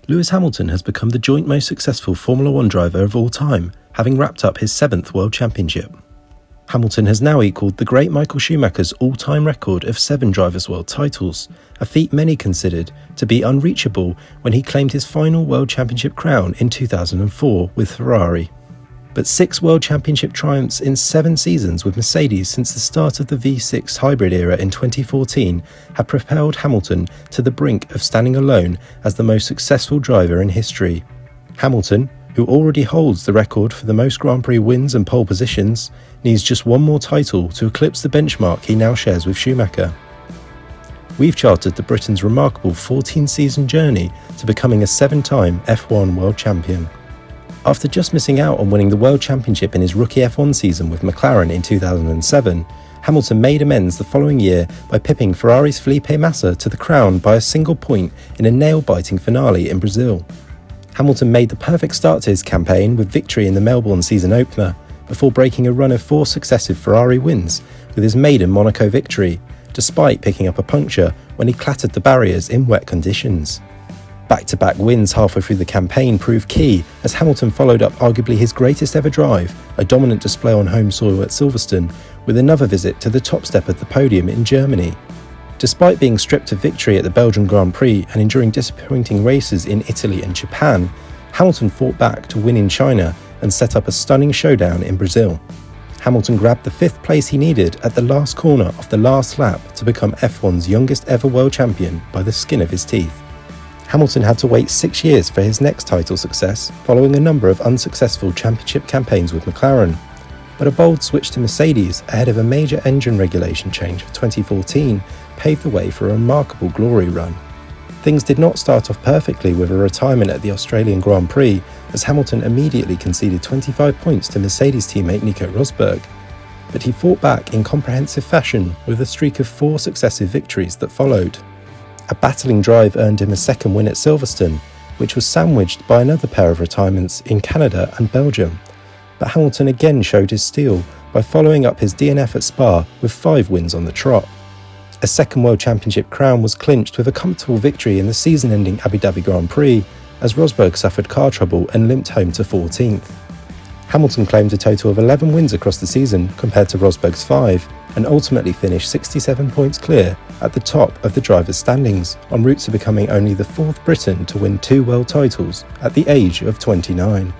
Lewis Hamilton has become the joint most successful Formula One driver of all time, having wrapped up his 7th World Championship. Hamilton has now equalled the great Michael Schumacher's all-time record of 7 Drivers' World titles, a feat many considered to be unreachable when he claimed his final World Championship crown in 2004 with Ferrari. But 6 World Championship triumphs in 7 seasons with Mercedes since the start of the V6 hybrid era in 2014 have propelled Hamilton to the brink of standing alone as the most successful driver in history. Hamilton, who already holds the record for the most Grand Prix wins and pole positions, needs just one more title to eclipse the benchmark he now shares with Schumacher. We've charted the Britain's remarkable 14-season journey to becoming a 7-time F1 world champion. After just missing out on winning the World Championship in his rookie F1 season with McLaren in 2007, Hamilton made amends the following year by pipping Ferrari's Felipe Massa to the crown by a single point in a nail-biting finale in Brazil. Hamilton made the perfect start to his campaign with victory in the Melbourne season opener, before breaking a run of 4 successive Ferrari wins with his maiden Monaco victory, despite picking up a puncture when he clattered the barriers in wet conditions. Back-to-back wins halfway through the campaign proved key as Hamilton followed up arguably his greatest ever drive, a dominant display on home soil at Silverstone, with another visit to the top step of the podium in Germany. Despite being stripped of victory at the Belgian Grand Prix and enduring disappointing races in Italy and Japan, Hamilton fought back to win in China and set up a stunning showdown in Brazil. Hamilton grabbed the 5th place he needed at the last corner of the last lap to become F1's youngest ever world champion by the skin of his teeth. Hamilton had to wait 6 years for his next title success, following a number of unsuccessful championship campaigns with McLaren. But a bold switch to Mercedes ahead of a major engine regulation change for 2014 paved the way for a remarkable glory run. Things did not start off perfectly with a retirement at the Australian Grand Prix, as Hamilton immediately conceded 25 points to Mercedes teammate Nico Rosberg. But he fought back in comprehensive fashion with a streak of 4 successive victories that followed. A battling drive earned him a 2nd win at Silverstone, which was sandwiched by another pair of retirements in Canada and Belgium. But Hamilton again showed his steel by following up his DNF at Spa with 5 wins on the trot. A 2nd World Championship crown was clinched with a comfortable victory in the season-ending Abu Dhabi Grand Prix, as Rosberg suffered car trouble and limped home to 14th. Hamilton claimed a total of 11 wins across the season compared to Rosberg's 5, and ultimately finished 67 points clear at the top of the drivers' standings, en route to becoming only the 4th Briton to win 2 world titles at the age of 29.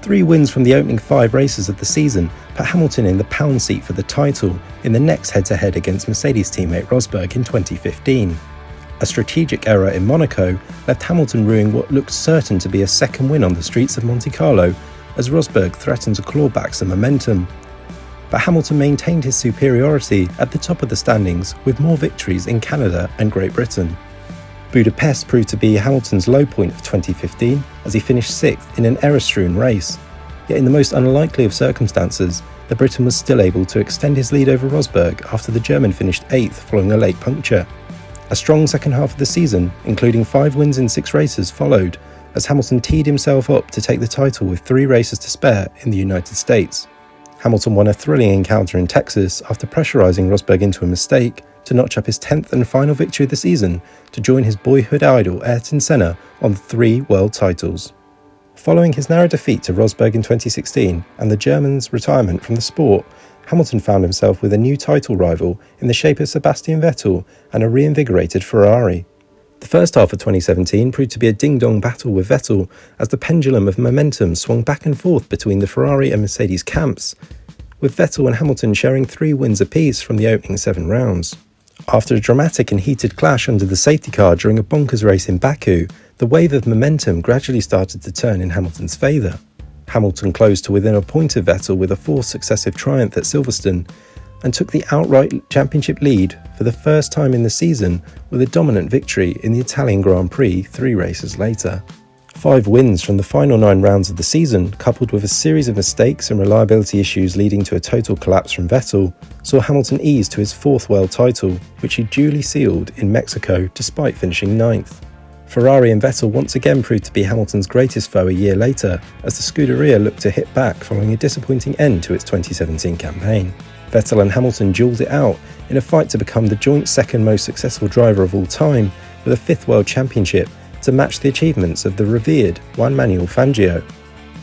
3 wins from the opening 5 races of the season put Hamilton in the pound seat for the title in the next head-to-head against Mercedes teammate Rosberg in 2015. A strategic error in Monaco left Hamilton ruining what looked certain to be a 2nd win on the streets of Monte Carlo, as Rosberg threatened to claw back some momentum. But Hamilton maintained his superiority at the top of the standings with more victories in Canada and Great Britain. Budapest proved to be Hamilton's low point of 2015 as he finished 6th in an error-strewn race. Yet in the most unlikely of circumstances, the Briton was still able to extend his lead over Rosberg after the German finished 8th following a late puncture. A strong second half of the season, including 5 wins in 6 races, followed, as Hamilton teed himself up to take the title with 3 races to spare in the United States. Hamilton won a thrilling encounter in Texas after pressurising Rosberg into a mistake to notch up his 10th and final victory of the season to join his boyhood idol Ayrton Senna on 3 world titles. Following his narrow defeat to Rosberg in 2016 and the German's retirement from the sport, Hamilton found himself with a new title rival in the shape of Sebastian Vettel and a reinvigorated Ferrari. The first half of 2017 proved to be a ding-dong battle with Vettel as the pendulum of momentum swung back and forth between the Ferrari and Mercedes camps, with Vettel and Hamilton sharing 3 wins apiece from the opening 7 rounds. After a dramatic and heated clash under the safety car during a bonkers race in Baku, the wave of momentum gradually started to turn in Hamilton's favour. Hamilton closed to within a point of Vettel with a 4th successive triumph at Silverstone, and took the outright championship lead for the first time in the season with a dominant victory in the Italian Grand Prix 3 races later. 5 wins from the final 9 rounds of the season, coupled with a series of mistakes and reliability issues leading to a total collapse from Vettel, saw Hamilton ease to his 4th world title, which he duly sealed in Mexico despite finishing 9th. Ferrari and Vettel once again proved to be Hamilton's greatest foe a year later, as the Scuderia looked to hit back following a disappointing end to its 2017 campaign. Vettel and Hamilton duelled it out in a fight to become the joint 2nd most successful driver of all time, with a 5th world championship to match the achievements of the revered Juan Manuel Fangio.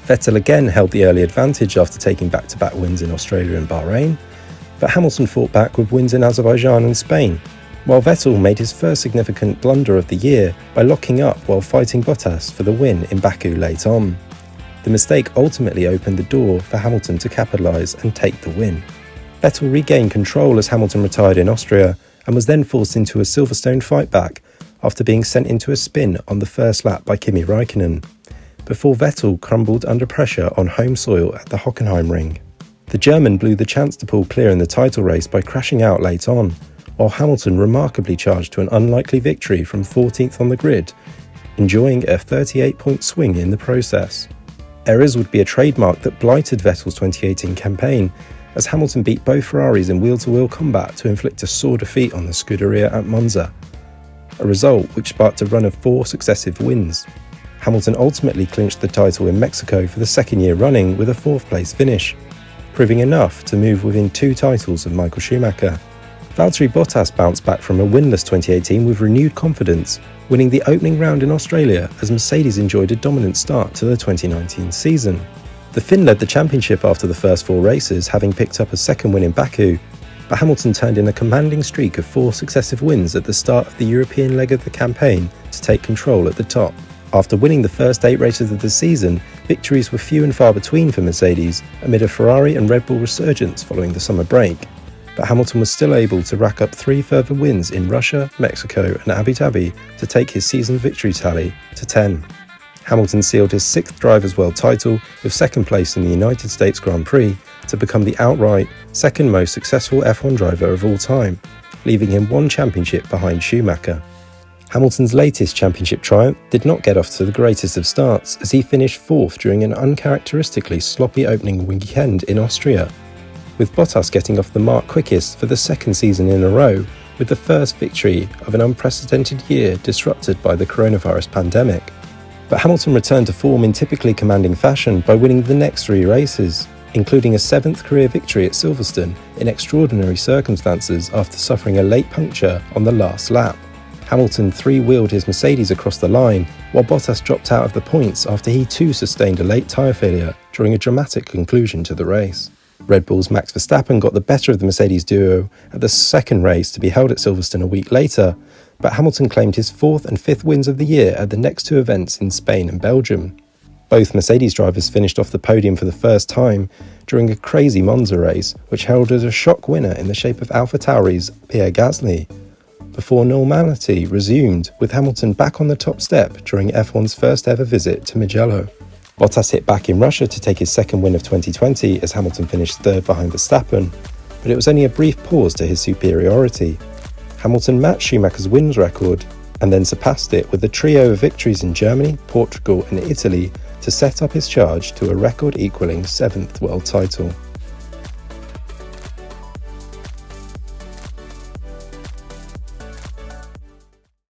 Vettel again held the early advantage after taking back-to-back wins in Australia and Bahrain, but Hamilton fought back with wins in Azerbaijan and Spain, while Vettel made his first significant blunder of the year by locking up while fighting Bottas for the win in Baku late on. The mistake ultimately opened the door for Hamilton to capitalise and take the win. Vettel regained control as Hamilton retired in Austria and was then forced into a Silverstone fightback after being sent into a spin on the first lap by Kimi Räikkönen, before Vettel crumbled under pressure on home soil at the Hockenheim ring. The German blew the chance to pull clear in the title race by crashing out late on, while Hamilton remarkably charged to an unlikely victory from 14th on the grid, enjoying a 38-point swing in the process. Errors would be a trademark that blighted Vettel's 2018 campaign, as Hamilton beat both Ferraris in wheel-to-wheel combat to inflict a sore defeat on the Scuderia at Monza, a result which sparked a run of 4 successive wins. Hamilton ultimately clinched the title in Mexico for the second year running with a 4th place finish, proving enough to move within 2 titles of Michael Schumacher. Valtteri Bottas bounced back from a winless 2018 with renewed confidence, winning the opening round in Australia as Mercedes enjoyed a dominant start to the 2019 season. The Finn led the championship after the first 4 races, having picked up a second win in Baku, but Hamilton turned in a commanding streak of 4 successive wins at the start of the European leg of the campaign to take control at the top. After winning the first 8 races of the season, victories were few and far between for Mercedes amid a Ferrari and Red Bull resurgence following the summer break, but Hamilton was still able to rack up 3 further wins in Russia, Mexico and Abu Dhabi to take his season victory tally to 10. Hamilton sealed his 6th Drivers' World title with 2nd place in the United States Grand Prix to become the outright second most successful F1 driver of all time, leaving him 1 championship behind Schumacher. Hamilton's latest championship triumph did not get off to the greatest of starts, as he finished 4th during an uncharacteristically sloppy opening weekend in Austria, with Bottas getting off the mark quickest for the 2nd season in a row, with the first victory of an unprecedented year disrupted by the coronavirus pandemic. But Hamilton returned to form in typically commanding fashion by winning the next 3 races, including a 7th career victory at Silverstone in extraordinary circumstances after suffering a late puncture on the last lap. Hamilton 3-wheeled his Mercedes across the line, while Bottas dropped out of the points after he too sustained a late tyre failure during a dramatic conclusion to the race. Red Bull's Max Verstappen got the better of the Mercedes duo at the 2nd race to be held at Silverstone a week later, but Hamilton claimed his 4th and 5th wins of the year at the next 2 events in Spain and Belgium. Both Mercedes drivers finished off the podium for the first time during a crazy Monza race, which heralded a shock winner in the shape of AlphaTauri's Pierre Gasly, before normality resumed with Hamilton back on the top step during F1's first ever visit to Mugello. Bottas hit back in Russia to take his 2nd win of 2020 as Hamilton finished 3rd behind Verstappen, but it was only a brief pause to his superiority. Hamilton matched Schumacher's wins record and then surpassed it with a trio of victories in Germany, Portugal and Italy to set up his charge to a record-equalling 7th world title.